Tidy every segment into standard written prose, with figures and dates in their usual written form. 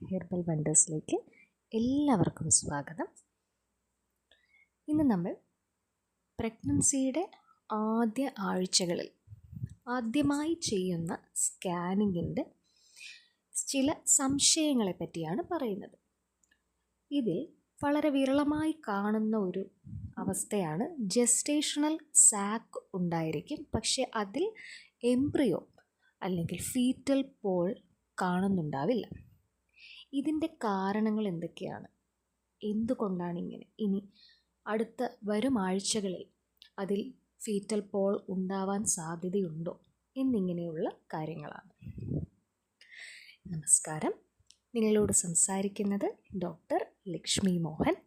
Herbal വണ്ടേഴ്സിലേക്ക് എല്ലാവർക്കും സ്വാഗതം. ഇന്ന് നമ്മൾ പ്രഗ്നൻസിയുടെ ആദ്യ ആഴ്ചകളിൽ ആദ്യമായി ചെയ്യുന്ന സ്കാനിങ്ങിൻ്റെ ചില സംശയങ്ങളെ പറ്റിയാണ് പറയുന്നത്. ഇതിൽ വളരെ വിരളമായി കാണുന്ന ഒരു അവസ്ഥയാണ് ജെസ്റ്റേഷണൽ സാക്ക് ഉണ്ടായിരിക്കും, പക്ഷേ അതിൽ എംബ്രിയോ അല്ലെങ്കിൽ ഫീറ്റൽ പോൾ കാണുന്നുണ്ടാവില്ല. ഇതിൻ്റെ കാരണങ്ങൾ എന്തൊക്കെയാണ്, എന്തുകൊണ്ടാണ് ഇങ്ങനെ, ഇനി അടുത്ത വരും ആഴ്ചകളിൽ അതിൽ ഫീറ്റൽ പോൾ ഉണ്ടാവാൻ സാധ്യതയുണ്ടോ എന്നിങ്ങനെയുള്ള കാര്യങ്ങളാണ്. നമസ്കാരം, നിങ്ങളോട് സംസാരിക്കുന്നത് ഡോക്ടർ ലക്ഷ്മി മോഹൻ.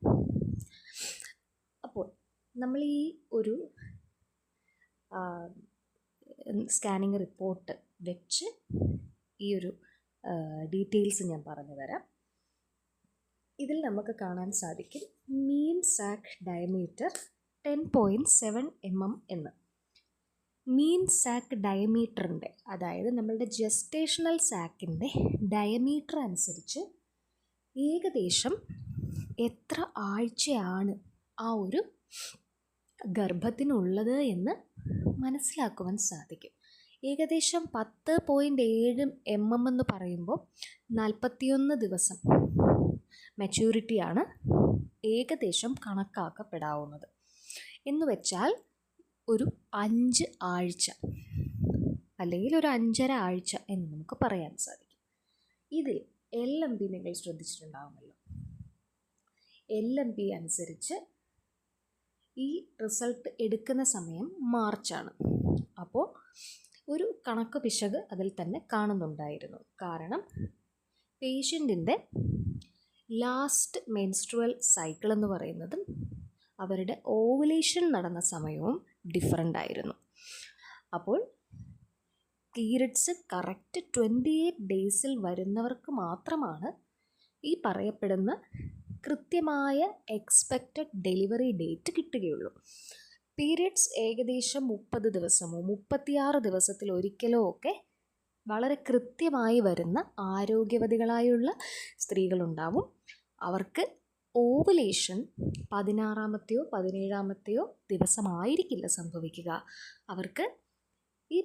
അപ്പോൾ നമ്മൾ ഈ ഒരു സ്കാനിങ് റിപ്പോർട്ട് വെച്ച് ഈ ഒരു ഡീറ്റെയിൽസ് ഞാൻ പറഞ്ഞു തരാം. ഇതിൽ നമുക്ക് കാണാൻ സാധിക്കും മീൻ സാക്ക് ഡയമീറ്റർ 10.7 mm എന്ന്. മീൻ സാക്ക് ഡയമീറ്ററിൻ്റെ, അതായത് നമ്മളുടെ ജെസ്റ്റേഷണൽ സാക്കിൻ്റെ ഡയമീറ്റർ അനുസരിച്ച് ഏകദേശം എത്ര ആഴ്ചയാണ് ആ ഒരു ഗർഭത്തിനുള്ളത് എന്ന് മനസ്സിലാക്കുവാൻ സാധിക്കും. ഏകദേശം 10.7 mm എന്ന് പറയുമ്പോൾ 41 ദിവസം മെച്യൂരിറ്റിയാണ് ഏകദേശം കണക്കാക്കപ്പെടാവുന്നത്. എന്ന് വെച്ചാൽ ഒരു 5 ആഴ്ച അല്ലെങ്കിൽ ഒരു 5.5 ആഴ്ച എന്ന് നമുക്ക് പറയാൻ സാധിക്കും. ഇതിൽ LMP നിങ്ങൾ ശ്രദ്ധിച്ചിട്ടുണ്ടാവുമല്ലോ. LMP അനുസരിച്ച് ഈ റിസൾട്ട് എടുക്കുന്ന സമയം മാർച്ചാണ്. അപ്പോൾ ഒരു കണക്ക് പിശക് അതിൽ തന്നെ കാണുന്നുണ്ടായിരുന്നു. കാരണം പേഷ്യൻറ്റിൻ്റെ ലാസ്റ്റ് മെൻസ്ട്രുവൽ സൈക്കിൾ എന്ന് പറയുന്നതും അവരുടെ ഓവുലേഷൻ നടന്ന സമയവും ഡിഫറൻ്റ് ആയിരുന്നു. അപ്പോൾ പീരിയഡ്സ് കറക്റ്റ് 28 ഡേയ്സിൽ വരുന്നവർക്ക് മാത്രമാണ് ഈ പറയപ്പെടുന്ന കൃത്യമായ എക്സ്പെക്റ്റഡ് ഡെലിവറി ഡേറ്റ് കിട്ടുകയുള്ളൂ. പീരിയഡ്സ് ഏകദേശം 30 ദിവസമോ 36 ദിവസത്തിൽ ഒരിക്കലോ ഒക്കെ വളരെ കൃത്യമായി വരുന്ന ആരോഗ്യവതികളായുള്ള സ്ത്രീകളുണ്ടാവും. അവർക്ക് ഓവുലേഷൻ 16-ാമത്തെയോ 17-ാമത്തെയോ ദിവസമായിരിക്കില്ല സംഭവിക്കുക. അവർക്ക് ഈ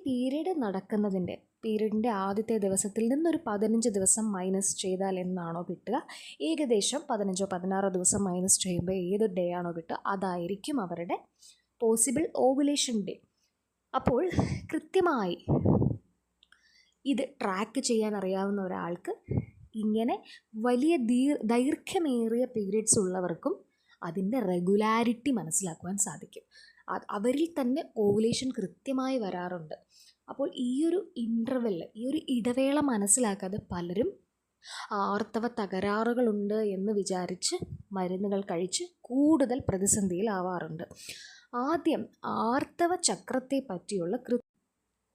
പീരീഡിൻ്റെ ആദ്യത്തെ ദിവസത്തിൽ നിന്നൊരു 15 ദിവസം മൈനസ് ചെയ്താൽ എന്നാണോ കിട്ടുക, ഏകദേശം 15-16 ദിവസം മൈനസ് ചെയ്യുമ്പോൾ ഏത് ഡേ ആണോ കിട്ടുക അതായിരിക്കും അവരുടെ പോസിബിൾ ഓവുലേഷൻ ഡേ. അപ്പോൾ കൃത്യമായി ഇത് ട്രാക്ക് ചെയ്യാൻ അറിയാവുന്ന ഒരാൾക്ക് ഇങ്ങനെ വലിയ ദൈർഘ്യമേറിയ പീരിയഡ്സ് ഉള്ളവർക്കും അതിൻ്റെ റെഗുലാരിറ്റി മനസ്സിലാക്കുവാൻ സാധിക്കും. അവരിൽ തന്നെ ഓവുലേഷൻ കൃത്യമായി വരാറുണ്ട്. അപ്പോൾ ഈ ഒരു ഇൻ്റർവെല്ല്, ഈ ഒരു ഇടവേള മനസ്സിലാക്കാതെ പലരും ആർത്തവ തകരാറുകളുണ്ട് എന്ന് വിചാരിച്ച് മരുന്നുകൾ കഴിച്ച് കൂടുതൽ പ്രതിസന്ധിയിലാവാറുണ്ട്. ആദ്യം ആർത്തവ ചക്രത്തെ പറ്റിയുള്ള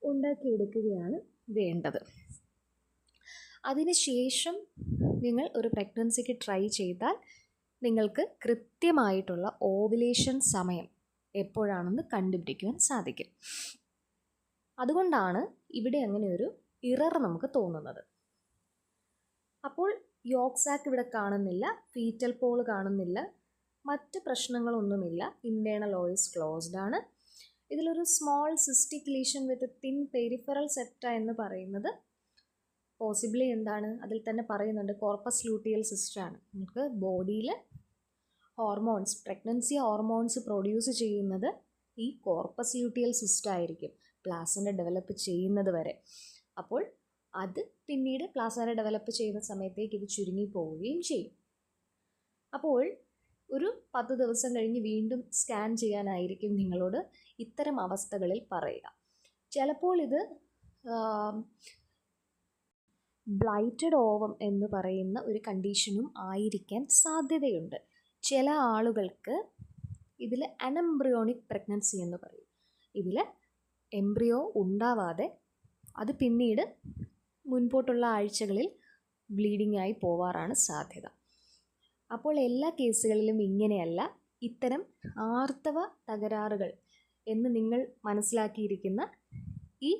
ഉണ്ടാക്കിയെടുക്കുകയാണ് വേണ്ടത്. അതിനുശേഷം നിങ്ങൾ ഒരു പ്രഗ്നൻസിക്ക് ട്രൈ ചെയ്താൽ നിങ്ങൾക്ക് കൃത്യമായിട്ടുള്ള ഓവുലേഷൻ സമയം എപ്പോഴാണെന്ന് കണ്ടുപിടിക്കുവാൻ സാധിക്കും. അതുകൊണ്ടാണ് ഇവിടെ അങ്ങനെ ഒരു ഇറർ നമുക്ക് തോന്നുന്നത്. അപ്പോൾ യോഗ് സാക്ക് ഇവിടെ കാണുന്നില്ല, ഫീറ്റൽ പോൾ കാണുന്നില്ല, മറ്റ് പ്രശ്നങ്ങളൊന്നുമില്ല. ഇൻറ്റേർണൽ ഓയിസ് ക്ലോസ്ഡ് ആണ്. ഇതിലൊരു സ്മോൾ സിസ്റ്റിക് ലീഷൻ വിത്ത് തിൻ പെരിഫറൽ സെപ്റ്റ എന്ന് പറയുന്നത് പോസിബിളി എന്താണ്, അതിൽ തന്നെ പറയുന്നുണ്ട് കോർപ്പസ് ലൂട്ടിയൽ സിസ്റ്റാണ്. നമുക്ക് ബോഡിയിൽ ഹോർമോൺസ്, പ്രഗ്നൻസി ഹോർമോൺസ് പ്രൊഡ്യൂസ് ചെയ്യുന്നത് ഈ കോർപ്പസ് ലൂട്ടിയൽ സിസ്റ്റായിരിക്കും പ്ലാസൻ്റ ഡെവലപ്പ് ചെയ്യുന്നത് വരെ. അപ്പോൾ അത് പിന്നീട് പ്ലാസൻ്റ ഡെവലപ്പ് ചെയ്യുന്ന സമയത്തേക്ക് ഇത് ചുരുങ്ങി പോവുകയും ചെയ്യും. അപ്പോൾ ഒരു 10 ദിവസം കഴിഞ്ഞ് വീണ്ടും സ്കാൻ ചെയ്യാനായിരിക്കും നിങ്ങളോട് ഇത്തരം അവസ്ഥകളിൽ പറയുക. ചിലപ്പോൾ ഇത് ബ്ലൈറ്റഡ് ഓവം എന്ന് പറയുന്ന ഒരു കണ്ടീഷനും ആയിരിക്കാൻ സാധ്യതയുണ്ട്. ചില ആളുകൾക്ക് ഇതിൽ അനെംബ്രിയോണിക് പ്രഗ്നൻസി എന്ന് പറയും. ഇതിൽ എംബ്രിയോ ഉണ്ടാവാതെ അത് പിന്നീട് മുൻപോട്ടുള്ള ആഴ്ചകളിൽ ബ്ലീഡിംഗ് ആയി പോവാറാണ് സാധ്യത. അപ്പോൾ എല്ലാ കേസുകളിലും ഇങ്ങനെയല്ല. ഇത്തരം ആർത്തവ തകരാറുകൾ എന്ന് നിങ്ങൾ മനസ്സിലാക്കിയിരിക്കുന്ന ഈ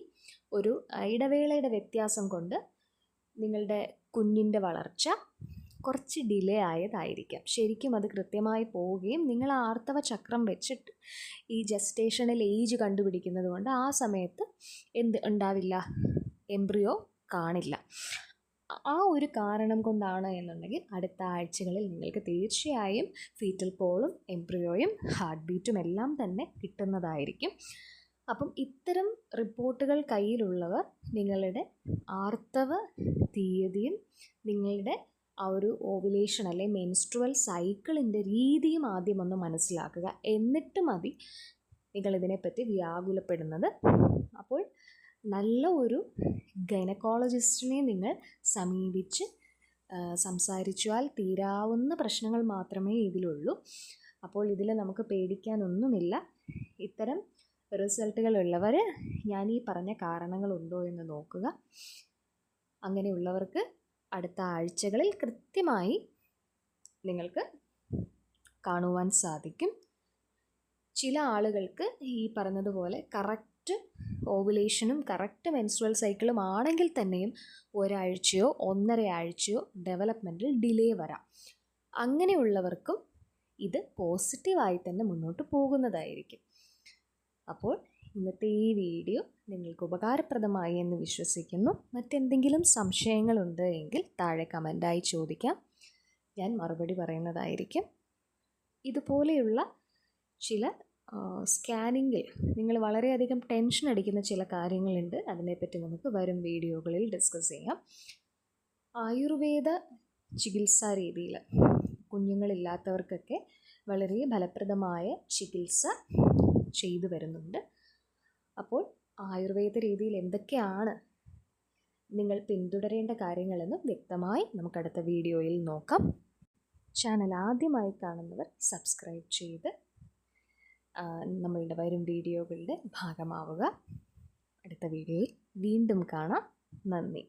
ഒരു ഇടവേളയുടെ വ്യത്യാസം കൊണ്ട് നിങ്ങളുടെ കുഞ്ഞിൻ്റെ വളർച്ച കുറച്ച് ഡിലേ ആയതായിരിക്കാം. ശരിക്കും അത് കൃത്യമായി പോവുകയും നിങ്ങൾ ആർത്തവ ചക്രം വെച്ചിട്ട് ഈ ജസ്റ്റേഷണൽ ഏജ് കണ്ടുപിടിക്കുന്നത് കൊണ്ട് ആ സമയത്ത് ഉണ്ടാവില്ല, എംബ്രിയോ കാണില്ല. ആ ഒരു കാരണം കൊണ്ടാണ് എന്നുണ്ടെങ്കിൽ അടുത്ത ആഴ്ചകളിൽ നിങ്ങൾക്ക് തീർച്ചയായും ഫീറ്റൽ പോളും എംബ്രിയോയും ഹാർട്ട് ബീറ്റും എല്ലാം തന്നെ കിട്ടുന്നതായിരിക്കും. അപ്പം ഇത്തരം റിപ്പോർട്ടുകൾ കയ്യിലുള്ളവർ നിങ്ങളുടെ ആർത്തവ തീയതിയും നിങ്ങളുടെ ആ ഒരു ഓവുലേഷൻ അല്ലെ മെൻസ്ട്രുവൽ സൈക്കിളിൻ്റെ രീതിയും ആദ്യം ഒന്ന് മനസ്സിലാക്കുക. എന്നിട്ട് മതി നിങ്ങളിതിനെപ്പറ്റി വ്യാകുലപ്പെടുന്നത്. അപ്പോൾ നല്ല ഒരു ഗൈനക്കോളജിസ്റ്റിനെ നിങ്ങൾ സമീപിച്ച് സംസാരിച്ചാൽ തീരാവുന്ന പ്രശ്നങ്ങൾ മാത്രമേ ഇതിലുള്ളൂ. അപ്പോൾ ഇതിൽ നമുക്ക് പേടിക്കാനൊന്നുമില്ല. ഇത്തരം റിസൾട്ടുകളുള്ളവർ ഞാൻ ഈ പറഞ്ഞ കാരണങ്ങളുണ്ടോ എന്ന് നോക്കുക. അങ്ങനെയുള്ളവർക്ക് അടുത്ത ആഴ്ചകളിൽ കൃത്യമായി നിങ്ങൾക്ക് കാണുവാൻ സാധിക്കും. ചില ആളുകൾക്ക് ഈ പറഞ്ഞതുപോലെ കറക്റ്റ് ഓവുലേഷനും കറക്റ്റ് മെൻസ്ട്രുവൽ സൈക്കിളും ആണെങ്കിൽ തന്നെയും ഒരാഴ്ചയോ 1.5 ആഴ്ചയോ ഡെവലപ്മെൻറ്റിൽ ഡിലേ വരാം. അങ്ങനെയുള്ളവർക്കും ഇത് പോസിറ്റീവായി തന്നെ മുന്നോട്ട് പോകുന്നതായിരിക്കും. അപ്പോൾ ഇന്നത്തെ ഈ വീഡിയോ നിങ്ങൾക്ക് ഉപകാരപ്രദമായി എന്ന് വിശ്വസിക്കുന്നു. മറ്റെന്തെങ്കിലും സംശയങ്ങളുണ്ട് എങ്കിൽ താഴെ കമൻറ്റായി ചോദിക്കാം, ഞാൻ മറുപടി പറയുന്നതായിരിക്കും. ഇതുപോലെയുള്ള ചില സ്കാനിങ്ങിൽ നിങ്ങൾ വളരെയധികം ടെൻഷൻ അടിക്കുന്ന ചില കാര്യങ്ങളുണ്ട്. അതിനെപ്പറ്റി നമുക്ക് വരും വീഡിയോകളിൽ ഡിസ്കസ് ചെയ്യാം. ആയുർവേദ ചികിത്സാ രീതിയിൽ കുഞ്ഞുങ്ങളില്ലാത്തവർക്കൊക്കെ വളരെ ഫലപ്രദമായ ചികിത്സ ചെയ്തു വരുന്നുണ്ട്. അപ്പോൾ ആയുർവേദ രീതിയിൽ എന്തൊക്കെയാണ് നിങ്ങൾ പിന്തുടരേണ്ട കാര്യങ്ങളെന്ന് വ്യക്തമായി നമുക്കടുത്ത വീഡിയോയിൽ നോക്കാം. ചാനൽ ആദ്യമായി കാണുന്നവർ സബ്സ്ക്രൈബ് ചെയ്ത് നമ്മളുടെ വരും വീഡിയോകളുടെ ഭാഗമാവുക. അടുത്ത വീഡിയോയിൽ വീണ്ടും കാണാം. നന്ദി.